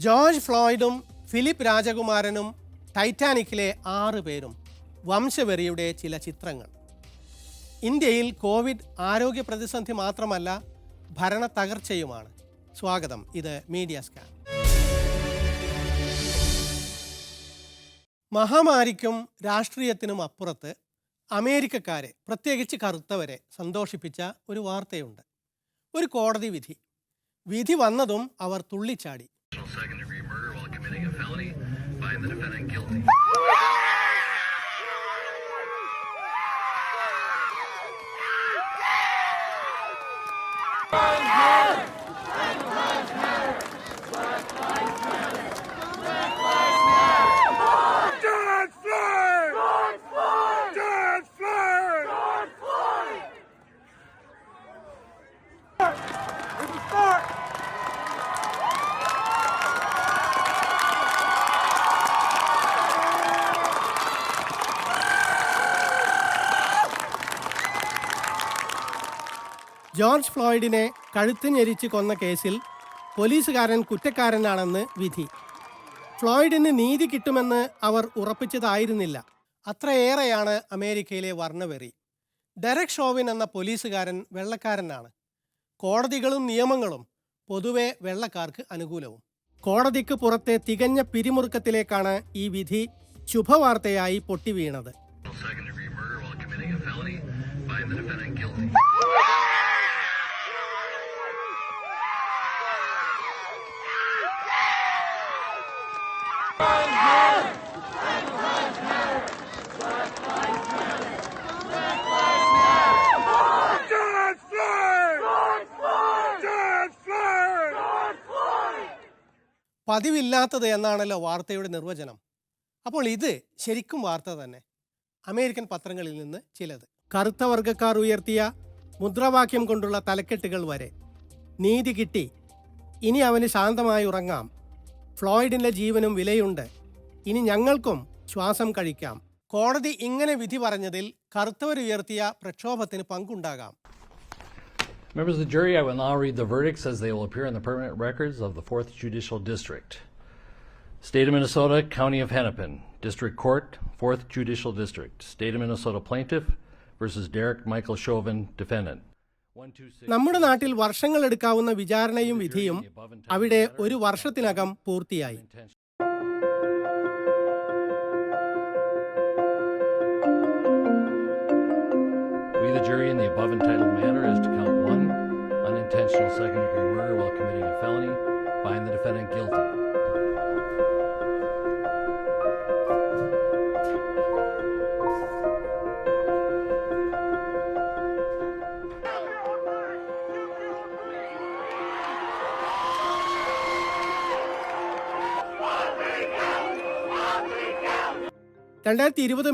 George ഫ്ലോയ്ഡും Philip രാജകുമാരനും ടൈറ്റാനിക്കിലെ 6 പേരും വംശവെറിയുടെ ചില ചിത്രങ്ങൾ. ഇന്ത്യയിൽ കോവിഡ് ആരോഗ്യ പ്രതിസന്ധി മാത്രമല്ല, ഭരണ തകർച്ചയുമാണ്. സ്വാഗതം, ഇത് മീഡിയ സ്കാൻ. മഹാമാരിക്കും രാഷ്ട്രീയത്തിനും അപ്പുറത്ത് അമേരിക്കക്കാരെ, പ്രത്യേകിച്ച് കറുത്തവരെ സന്തോഷിപ്പിച്ച ഒരു വാർത്തയുണ്ട്. ഒരു കോടതി വിധി. വിധി വന്നതും അവർ തുള്ളിച്ചാടി. ജോർജ് ഫ്ലോയ്ഡിനെ കഴുത്ത് ഞെരിച്ച് കൊന്ന കേസിൽ പോലീസുകാരൻ കുറ്റക്കാരനാണെന്ന് വിധി. ഫ്ലോയ്ഡിന് നീതി കിട്ടുമെന്ന് അവർ ഉറപ്പിച്ചതായിരുന്നില്ല. അത്രയേറെയാണ് അമേരിക്കയിലെ വർണ്ണവെറി. ഡെറക് ഷോവിൻ എന്ന പോലീസുകാരൻ വെള്ളക്കാരനാണ്. കോടതികളും നിയമങ്ങളും പൊതുവെ വെള്ളക്കാർക്ക് അനുകൂലവും. കോടതിക്ക് പുറത്തെ തികഞ്ഞ പിരിമുറുക്കത്തിലേക്കാണ് ഈ വിധി ശുഭവാർത്തയായി പൊട്ടിവീണത്. പതിവില്ലാത്തത് എന്നാണല്ലോ വാർത്തയുടെ നിർവചനം. അപ്പോൾ ഇത് ശരിക്കും വാർത്ത തന്നെ. അമേരിക്കൻ പത്രങ്ങളിൽ നിന്ന് ചിലത്. കറുത്ത വർഗ്ഗക്കാർ ഉയർത്തിയ മുദ്രാവാക്യം കൊണ്ടുള്ള തലക്കെട്ടുകൾ വരെ. നീതി കിട്ടി, ഇനി അവന് ശാന്തമായി ഉറങ്ങാം. ഫ്ലോയ്ഡിൻ്റെ ജീവനും വിലയുണ്ട്, ഇനി ഞങ്ങൾക്കും ശ്വാസം കഴിക്കാം. കോടതി ഇങ്ങനെ വിധി പറഞ്ഞതിൽ കറുത്തവരുയർത്തിയ പ്രക്ഷോഭത്തിന് പങ്കുണ്ടാകാം. Members of the jury, I will now read the verdicts as they will appear in the permanent records of the 4th Judicial District. State of Minnesota, County of Hennepin, District Court, 4th Judicial District. State of Minnesota Plaintiff versus Derek Michael Chauvin, Defendant. നമ്മുടെ നാട്ടിൽ വർഷങ്ങൾ എടുക്കാവുന്ന വിചാരണയും വിധിയും അവിടെ ഒരു വർഷത്തിനകം പൂർത്തിയായി. We, the jury, in the above entitled matter as to count 1, unintentional second-degree murder while committing a felony, find the defendant guilty.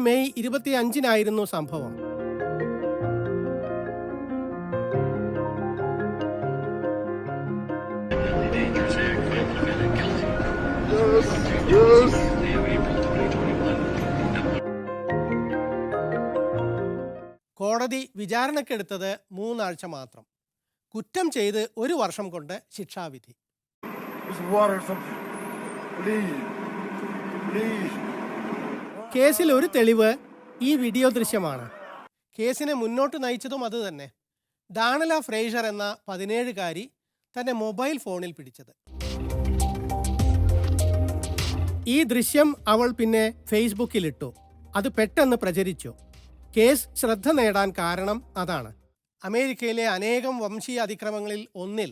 May 25 സംഭവം. കോടതി വിചാരണക്കെടുത്തത് 3 ആഴ്ച മാത്രം. കുറ്റം ചെയ്ത് 1 വർഷം കൊണ്ട് ശിക്ഷാവിധി. കേസിൽ ഒരു തെളിവ് ഈ വീഡിയോ ദൃശ്യമാണ്. കേസിനെ മുന്നോട്ട് നയിച്ചതും അത് തന്നെ. ഡാണല ഫ്രേഷർ എന്ന 17-കാരി തന്റെ മൊബൈൽ ഫോണിൽ പിടിച്ചത്. ഈ ദൃശ്യം അവൾ പിന്നെ ഫേസ്ബുക്കിലിട്ടു. അത് പെട്ടെന്ന് പ്രചരിച്ചു. കേസ് ശ്രദ്ധ നേടാൻ കാരണം അതാണ്. അമേരിക്കയിലെ അനേകം വംശീയ അതിക്രമങ്ങളിൽ ഒന്നിൽ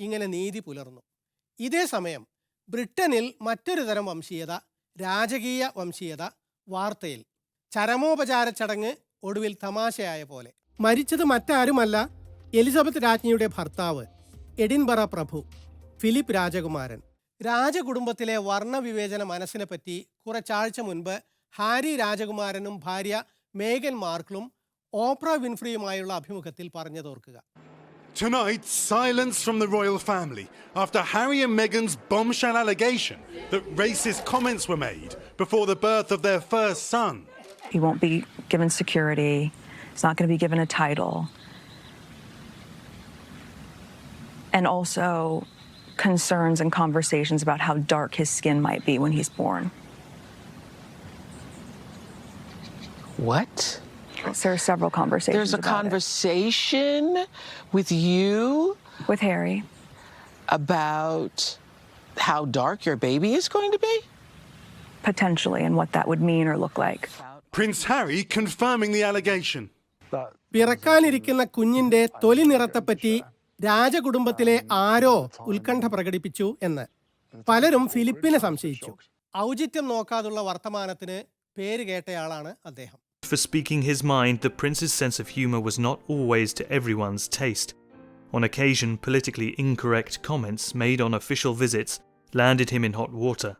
ഇങ്ങനെ നീതി പുലർന്നു. ഇതേ സമയം ബ്രിട്ടനിൽ മറ്റൊരു തരം വംശീയത, രാജകീയ വംശീയത വാർത്തയിൽ. ചരമോപചാര ചടങ്ങ് ഒടുവിൽ തമാശയായ പോലെ. മരിച്ചത് മറ്റാരുമല്ല, എലിസബത്ത് രാജ്ഞിയുടെ ഭർത്താവ്, എഡിൻബറ പ്രഭു ഫിലിപ്പ് രാജകുമാരൻ. രാജകുടുംബത്തിലെ വർണ്ണവിവേചന മനസ്സിനെ പറ്റി കുറച്ചാഴ്ച മുൻപ് ഹാരി രാജകുമാരനും ഭാര്യ മേഗൻ മാർക്കിളും ഓപ്ര വിൻഫ്രിയുമായുള്ള അഭിമുഖത്തിൽ പറഞ്ഞതോർക്കുക. Tonight, silence from the royal family after Harry and Meghan's bombshell allegation that racist comments were made before the birth of their first son. He won't be given security. He's not going to be given a title. And also, concerns and conversations about how dark his skin might be when he's born. What? There are several conversations. There's a about conversation with you it. With Harry. About how dark your baby is going to be? Potentially, and what that would mean or look like. Prince Harry confirming the allegation. പിറക്കാനിരിക്കുന്ന കുഞ്ഞിന്റെ തൊലി നിറത്തെപ്പറ്റി രാജകുടുംബത്തിലെ ആരോ ഉത്കണ്ഠ പ്രകടിപ്പിച്ചു എന്ന് പലരും ഫിലിപ്പിനെ സംശയിച്ചു. ഔചിത്യം നോക്കാതുള്ള വർത്തമാനത്തിന് പേര് കേട്ടയാളാണ് അദ്ദേഹം. For speaking his mind, the prince's sense of humor was not always to everyone's taste. On occasion, politically incorrect comments made on official visits landed him in hot water.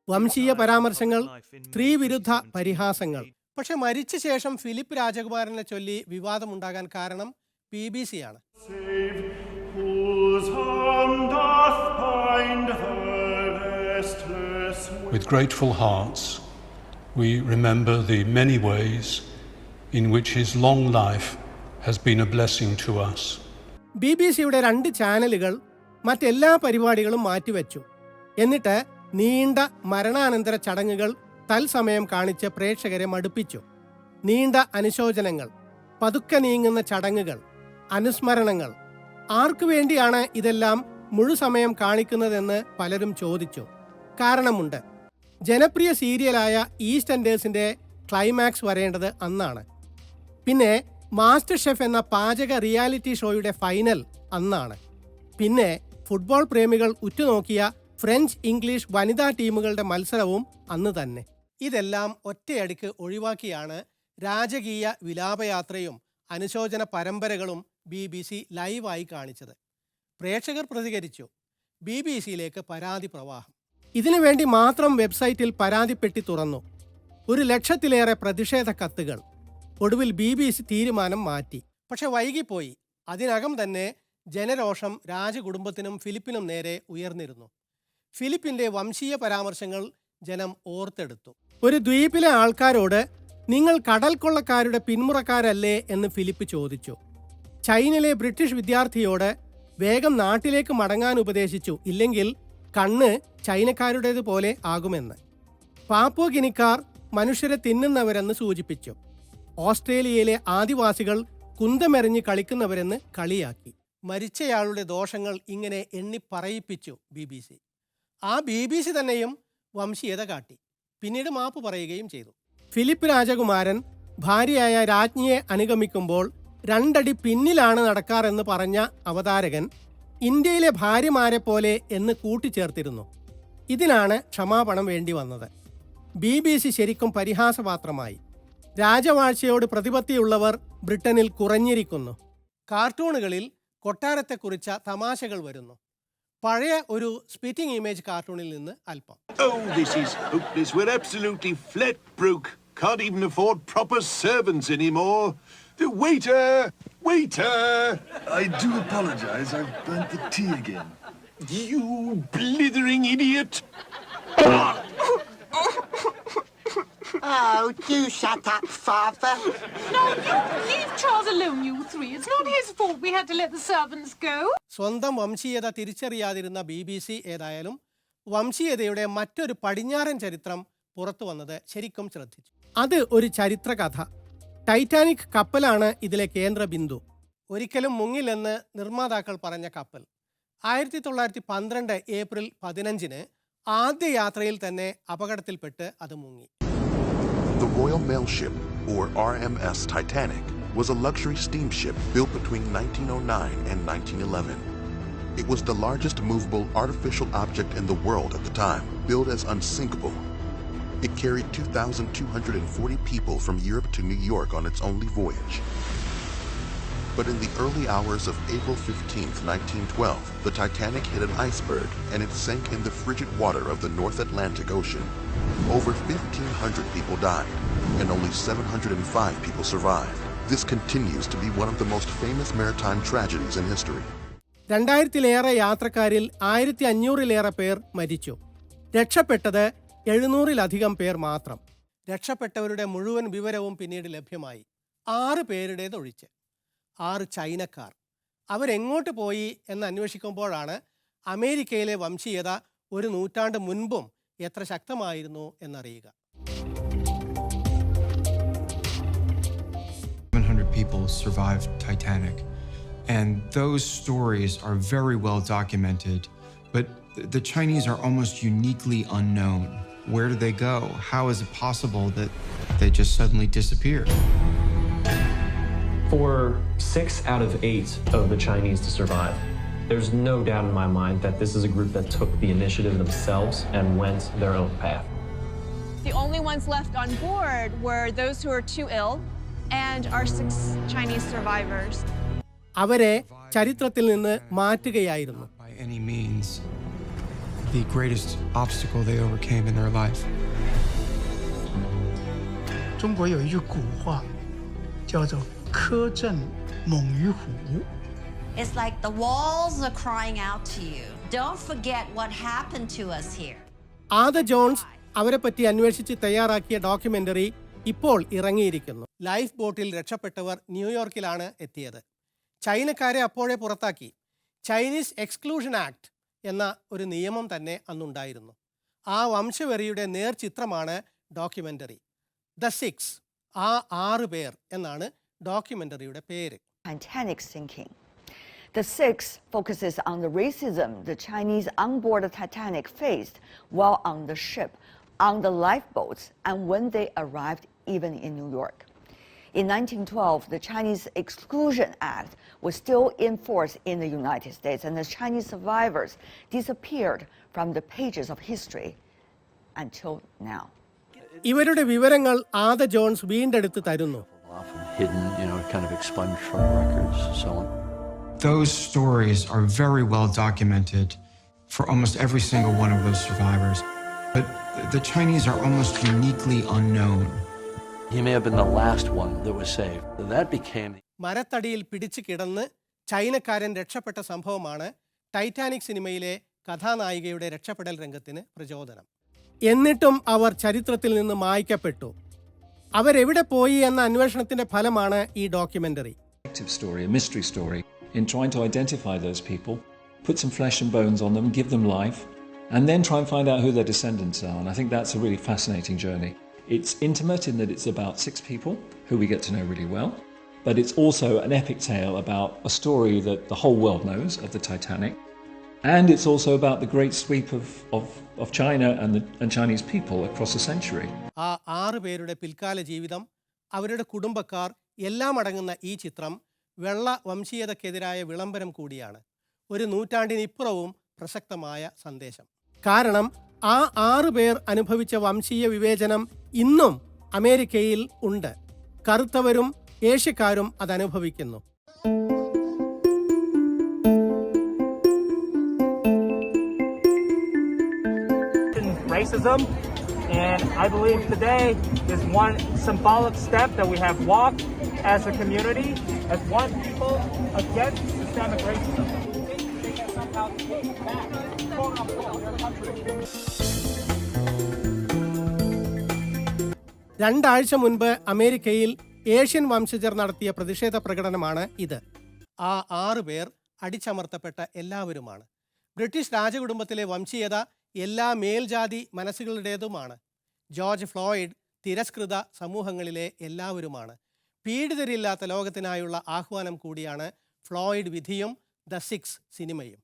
വംശീയ പരാമർശങ്ങൾ, സ്ത്രീവിരുദ്ധ പരിഹാസങ്ങൾ. പക്ഷെ മരിച്ച ശേഷം ഫിലിപ്പ് രാജകുമാരനെ ചൊല്ലി വിവാദമുണ്ടാകാൻ കാരണം BBC ആണ്. With grateful hearts, we remember the many ways in which his long life has been a blessing to us. BBC-യുടെ 2 ചാനലുകൾ മറ്റെല്ലാ പരിപാടികളും മാറ്റിവെച്ചു. എന്നിട്ട് നീണ്ട മരണാനന്തര ചടങ്ങുകൾ തത്സമയം കാണിച്ച് പ്രേക്ഷകരെ മടുപ്പിച്ചു. നീണ്ട അനുശോചനങ്ങൾ, പതുക്കെ നീങ്ങുന്ന ചടങ്ങുകൾ, അനുസ്മരണങ്ങൾ. ആർക്കു വേണ്ടിയാണ് ഇതെല്ലാം മുഴുസമയം കാണിക്കുന്നതെന്ന് പലരും ചോദിച്ചു. കാരണമുണ്ട്. ജനപ്രിയ സീരിയലായ ഈസ്റ്റ് എൻഡേഴ്സിന്റെ ക്ലൈമാക്സ് വരേണ്ടത് അന്നാണ്. പിന്നെ മാസ്റ്റർ ഷെഫ് എന്ന പാചക റിയാലിറ്റി ഷോയുടെ ഫൈനൽ അന്നാണ്. പിന്നെ ഫുട്ബോൾ പ്രേമികൾ ഉറ്റുനോക്കിയ ഫ്രഞ്ച് ഇംഗ്ലീഷ് വനിതാ ടീമുകളുടെ മത്സരവും അന്ന് തന്നെ. ഇതെല്ലാം ഒറ്റയടിക്ക് ഒഴിവാക്കിയാണ് രാജകീയ വിലാപയാത്രയും അനുശോചന പരമ്പരകളും BBC ലൈവായി കാണിച്ചത്. പ്രേക്ഷകർ പ്രതികരിച്ചു. BBC-യിലേക്ക് പരാതി പ്രവാഹം. ഇതിനുവേണ്ടി മാത്രം വെബ്സൈറ്റിൽ പരാതിപ്പെട്ടി തുറന്നു. 100,000-ലേറെ പ്രതിഷേധ കത്തുകൾ. ഒടുവിൽ BBC തീരുമാനം മാറ്റി. പക്ഷെ വൈകിപ്പോയി. അതിനകം തന്നെ ജനരോഷം രാജകുടുംബത്തിനും ഫിലിപ്പിനും നേരെ ഉയർന്നിരുന്നു. ഫിലിപ്പിന്റെ വംശീയ പരാമർശങ്ങൾ ജനം ഓർത്തെടുത്തു. ഒരു ദ്വീപിലെ ആൾക്കാരോട് നിങ്ങൾ കടൽ കൊള്ളക്കാരുടെ പിന്മുറക്കാരല്ലേ എന്ന് ഫിലിപ്പ് ചോദിച്ചു. ചൈനയിലെ ബ്രിട്ടീഷ് വിദ്യാർത്ഥിയോട് വേഗം നാട്ടിലേക്ക് മടങ്ങാൻ ഉപദേശിച്ചു, ഇല്ലെങ്കിൽ കണ്ണ് ചൈനക്കാരുടേതുപോലെ ആകുമെന്ന്. പാപ്പുവ ഗിനിക്കാർ മനുഷ്യരെ തിന്നുന്നവരെന്ന് സൂചിപ്പിച്ചു. ഓസ്ട്രേലിയയിലെ ആദിവാസികൾ കുന്തമെറിഞ്ഞ് കളിക്കുന്നവരെന്ന് കളിയാക്കി. മരിച്ചയാളുടെ ദോഷങ്ങൾ ഇങ്ങനെ എണ്ണിപ്പറയിപ്പിച്ചു BBC. ആ BBC തന്നെയും വംശീയത കാട്ടി. പിന്നീട് മാപ്പ് പറയുകയും ചെയ്തു. ഫിലിപ്പ് രാജകുമാരൻ ഭാര്യയായ രാജ്ഞിയെ അനുഗമിക്കുമ്പോൾ 2 അടി പിന്നിലാണ് നടക്കാറെന്ന് പറഞ്ഞ അവതാരകൻ ഇന്ത്യയിലെ ഭാര്യമാരെ പോലെ എന്ന് കൂട്ടിച്ചേർത്തിരുന്നു. ഇതിനാണ് ക്ഷമാപണം വേണ്ടി വന്നത്. BBC ശരിക്കും പരിഹാസപാത്രമായി. രാജവാഴ്ചയോട് പ്രതിപത്തിയുള്ളവർ ബ്രിട്ടനിൽ കുറഞ്ഞിരിക്കുന്നു. കാർട്ടൂണുകളിൽ കൊട്ടാരത്തെക്കുറിച്ച തമാശകൾ വരുന്നു. പഴയ ഒരു സ്പിറ്റിംഗ് ഇമേജ് കാർട്ടൂണിൽ നിന്ന് അല്പം. Oh, this is hopeless. We're absolutely flat broke. Can't even afford proper servants anymore. The waiter! Waiter! I do apologize. I've burnt the tea again. You blithering idiot! Oh, do shut up, Father. No, you leave Charles alone, you three. It's not his fault we had to let the servants go. സ്വന്തം വംശീയത തിരിച്ചറിയാതിരുന്ന BBC ഏതായാലും വംശീയതയുടെ മറ്റൊരു പടിഞ്ഞാറൻ ചരിത്രം പുറത്തു വന്നത് ശരിക്കും ശ്രദ്ധിച്ചു. അത് ഒരു ചരിത്ര കഥ. ടൈറ്റാനിക് കപ്പലാണ് ഇതിലെ കേന്ദ്ര ബിന്ദു. ഒരിക്കലും മുങ്ങില്ലെന്ന് നിർമ്മാതാക്കൾ പറഞ്ഞ കപ്പൽ 1912 ഏപ്രിൽ 15-ന് ആദ്യ യാത്രയിൽ തന്നെ അപകടത്തിൽപ്പെട്ട് അത് മുങ്ങി. The Royal Mail Ship, or RMS Titanic, was a luxury steamship built between 1909 and 1911. It was the largest movable artificial object in the world at the time, billed as unsinkable. It carried 2,240 people from Europe to New York on its only voyage. But in the early hours of April 15, 1912, the Titanic hit an iceberg and it sank in the frigid water of the North Atlantic Ocean. Over 1,500 people died, and only 705 people survived. This continues to be one of the most famous maritime tragedies in history. 2000-ലേറെ യാത്രക്കാരിൽ 1500-ലേറെ പേർ മരിച്ചു. രക്ഷപ്പെട്ടത് 700-ലധികം പേർ മാത്രം. രക്ഷപ്പെട്ടവരുടെ മുഴുവൻ വിവരവും പിന്നീട് ലഭ്യമായി. 6 പേരുടേതൊഴിച്ച്. 6 ചൈനക്കാർ. അവരെങ്ങോട്ട് പോയി എന്ന് അന്വേഷിക്കുമ്പോഴാണ് അമേരിക്കയിലെ വംശീയത ഒരു നൂറ്റാണ്ട് മുൻപും എത്ര ശക്തമായിരുന്നു എന്നറിയുക. 700 people survived Titanic, and those stories are very well documented, but the Chinese are almost uniquely unknown. Where did they go? How is it possible that they just suddenly disappeared? For 6 out of 8 of the Chinese to survive, there's no doubt in my mind that this is a group that took the initiative themselves and went their own path. The only ones left on board were those who were too ill and our 6 Chinese survivors. അവരെ ചരിത്രത്തിൽ നിന്ന് മാറ്റുകയായിരുന്നു. By any means, the greatest obstacle they overcame in their life. 中国有一句古话叫做苛政猛于虎. It's like the walls are crying out to you. Don't forget what happened to us here. ആദ John's അവരെ പറ്റി അന്വേഷിച്ച് തയ്യാറാക്കിയ documentary ഇപ്പോൾ ഇറങ്ങിയിരിക്കുന്നു. ലൈഫ് ബോട്ടിൽ രക്ഷപ്പെട്ടവർ ന്യൂയോർക്കിലാണ് എത്തിയത്. ചൈനക്കാരെ അപ്പോഴേ പുറത്താക്കി. ചൈനീസ് എക്സ്ക്ലൂഷൻ ആക്ട് എന്ന ഒരു നിയമം തന്നെ അന്നുണ്ടായിരുന്നു. ആ വംശവെറിയുടെ നേർചിത്രമാണ് ഡോക്യുമെന്ററി. ദ 6, ആ 6 പേർ എന്നാണ് ഡോക്യുമെന്ററിയുടെ പേര്. Titanic sinking. The 6 focuses on the racism the Chinese on board the Titanic faced while on the ship, on the lifeboats, and when they arrived even in New York. In 1912, the Chinese Exclusion Act was still in force in the United States, and the Chinese survivors disappeared from the pages of history until now. ഇവരുടെ വിവരങ്ങൾ ആദ John's വീണ്ടെടുത്ത് തരുന്നു. Hidden, kind of expunged from records, so on. Those stories are very well documented for almost every single one of those survivors. But the Chinese are almost uniquely unknown. He may have been the last one that was saved. That became... മരത്തടിയിൽ പിടിച്ചു കിടന്ന് ചൈനക്കാരൻ രക്ഷപ്പെട്ട സംഭവമാണ് Titanic സിനിമയിലെ കഥാനായികയുടെ രക്ഷപ്പെടൽ രംഗത്തിന് പ്രചോദനം. എന്നിട്ടും അവർ ചരിത്രത്തിൽ നിന്ന് മായ്ക്കപ്പെട്ടു. അവരെവിടെ പോയി എന്ന അന്വേഷണത്തിന്റെ ഫലമാണ് ഈ documentary. Story, a mystery story, in trying to identify those people, put some flesh and bones on them, give them life, and then try and find out who their descendants are. And I think that's a really fascinating journey. It's intimate in that it's about 6 people who we get to know really well, but it's also an epic tale about a story that the whole world knows of the Titanic, and it's also about the great sweep of China and Chinese people across a century. ആ 6 പേരുടെ പിൽക്കാല ജീവിതം, അവരുടെ കുടുംബക്കാർ എല്ലാം അടങ്ങുന്ന ഈ ചിത്രം വെള്ള വംശീയതക്കെതിരായ വിളംബരം കൂടിയാണ്. ഒരു നൂറ്റാണ്ടിനിപ്പുറവും പ്രസക്തമായ സന്ദേശം. കാരണം ആ 6 പേർ അനുഭവിച്ച വംശീയ വിവേചനം ഇന്നും അമേരിക്കയിൽ ഉണ്ട്. കറുത്തവരും ഏഷ്യക്കാരും അതനുഭവിക്കുന്നു. Racism, and I believe today is one symbolic step that we have walked as a community, as one people against systemic racism. They can somehow take back, quote unquote, their country. 2 ആഴ്ച മുൻപ് അമേരിക്കയിൽ Asian വംശജർ നടത്തിയ പ്രതിഷേധ പ്രകടനമാണ് ഇത്. ആ 6 പേർ അടിച്ചമർത്തപ്പെട്ട എല്ലാവരുമാണ്. ബ്രിട്ടീഷ് രാജകുടുംബത്തിലെ വംശീയത എല്ലാ മേൽജാതി മനസ്സുകളുടേതുമാണ്. George fluid തിരസ്കൃത സമൂഹങ്ങളിലെ എല്ലാവരുമാണ്. പീഡിതരില്ലാത്ത ലോകത്തിനായുള്ള ആഹ്വാനം കൂടിയാണ് ഫ്ലോയിഡ് വിധിയും ദ 6 സിനിമയും.